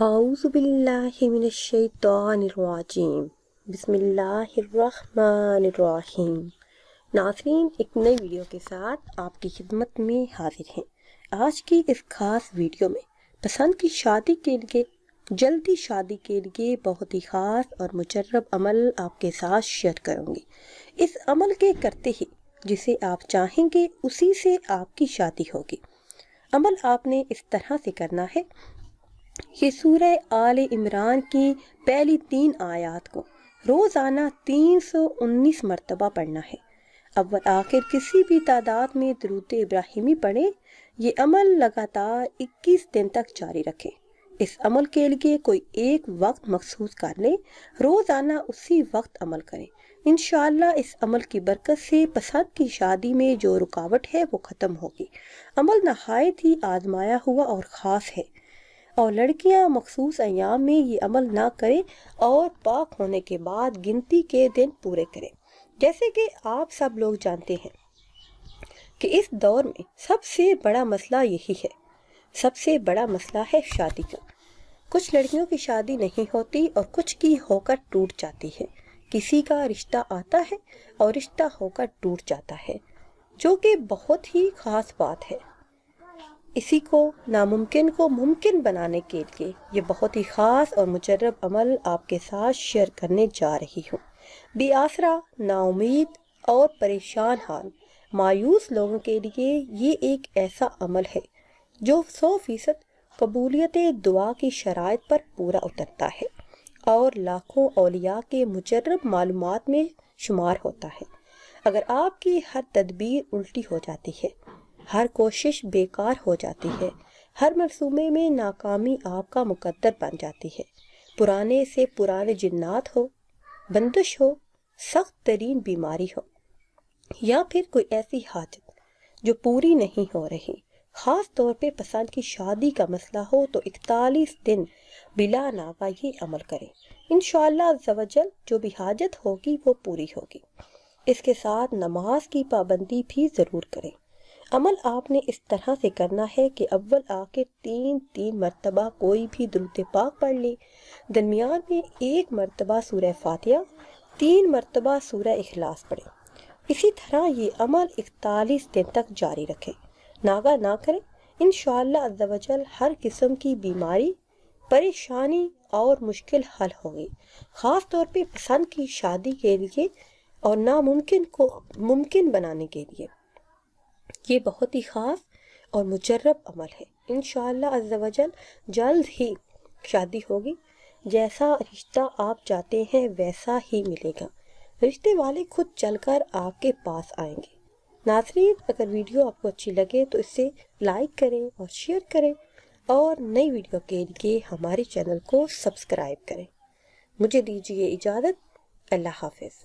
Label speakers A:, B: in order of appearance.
A: اعوذ باللہ من الشیطان الرجیم بسم اللہ الرحمن الرحیم۔ ناظرین، ایک نئی ویڈیو کے ساتھ آپ کی خدمت میں حاضر ہیں۔ آج کی اس خاص ویڈیو میں پسند کی شادی کے لیے، جلدی شادی کے لیے بہت ہی خاص اور مجرب عمل آپ کے ساتھ شیئر کروں گی۔ اس عمل کے کرتے ہی جسے آپ چاہیں گے اسی سے آپ کی شادی ہوگی۔ عمل آپ نے اس طرح سے کرنا ہے کہ سورہ آل عمران کی پہلی 3 آیات کو روزانہ 319 مرتبہ پڑھنا ہے۔ اول آخر کسی بھی تعداد میں درود ابراہیمی پڑھیں۔ یہ عمل لگاتار 21 دن تک جاری رکھیں۔ اس عمل کے لیے کوئی ایک وقت مخصوص کر لیں، روزانہ اسی وقت عمل کریں۔ انشاءاللہ اس عمل کی برکت سے پسند کی شادی میں جو رکاوٹ ہے وہ ختم ہوگی۔ عمل نہایت ہی آزمایا ہوا اور خاص ہے، اور لڑکیاں مخصوص ایام میں یہ عمل نہ کریں اور پاک ہونے کے بعد گنتی کے دن پورے کریں۔ جیسے کہ آپ سب لوگ جانتے ہیں کہ اس دور میں سب سے بڑا مسئلہ یہی ہے، سب سے بڑا مسئلہ ہے شادی کا۔ کچھ لڑکیوں کی شادی نہیں ہوتی اور کچھ کی ہو کر ٹوٹ جاتی ہے۔ کسی کا رشتہ آتا ہے اور رشتہ ہو کر ٹوٹ جاتا ہے، جو کہ بہت ہی خاص بات ہے۔ اسی کو ناممکن کو ممکن بنانے کے لیے یہ بہت ہی خاص اور مجرب عمل آپ کے ساتھ شیئر کرنے جا رہی ہوں۔ بے آسرا، نا امید اور پریشان حال، مایوس لوگوں کے لیے یہ ایک ایسا عمل ہے جو 100% قبولیت دعا کی شرائط پر پورا اترتا ہے اور لاکھوں اولیاء کے مجرب معلومات میں شمار ہوتا ہے۔ اگر آپ کی ہر تدبیر الٹی ہو جاتی ہے، ہر کوشش بیکار ہو جاتی ہے، ہر منصوبے میں ناکامی آپ کا مقدر بن جاتی ہے، پرانے سے پرانے جنات ہو، بندش ہو، سخت ترین بیماری ہو، یا پھر کوئی ایسی حاجت جو پوری نہیں ہو رہی، خاص طور پہ پسند کی شادی کا مسئلہ ہو، تو 41 دن بلا ناغہ یہ عمل کریں۔ انشاءاللہ عز و جل جو بھی حاجت ہوگی وہ پوری ہوگی۔ اس کے ساتھ نماز کی پابندی بھی ضرور کریں۔ عمل آپ نے اس طرح سے کرنا ہے کہ اول آخر 3 مرتبہ کوئی بھی درود پاک پڑھ لیں، درمیان میں 1 مرتبہ سورہ فاتحہ، 3 مرتبہ سورہ اخلاص پڑھیں۔ اسی طرح یہ عمل 41 دن تک جاری رکھیں، ناغہ نہ کریں۔ انشاءاللہ عز و جل ہر قسم کی بیماری، پریشانی اور مشکل حل ہوگی، خاص طور پہ پسند کی شادی کے لیے اور ناممکن کو ممکن بنانے کے لیے۔ یہ بہت ہی خاص اور مجرب عمل ہے۔ انشاءاللہ عز و جل جلد ہی شادی ہوگی۔ جیسا رشتہ آپ چاہتے ہیں ویسا ہی ملے گا، رشتے والے خود چل کر آپ کے پاس آئیں گے۔ ناظرین، اگر ویڈیو آپ کو اچھی لگے تو اسے لائک کریں اور شیئر کریں، اور نئی ویڈیو کے لیے ہمارے چینل کو سبسکرائب کریں۔ مجھے دیجیے اجازت۔ اللہ حافظ۔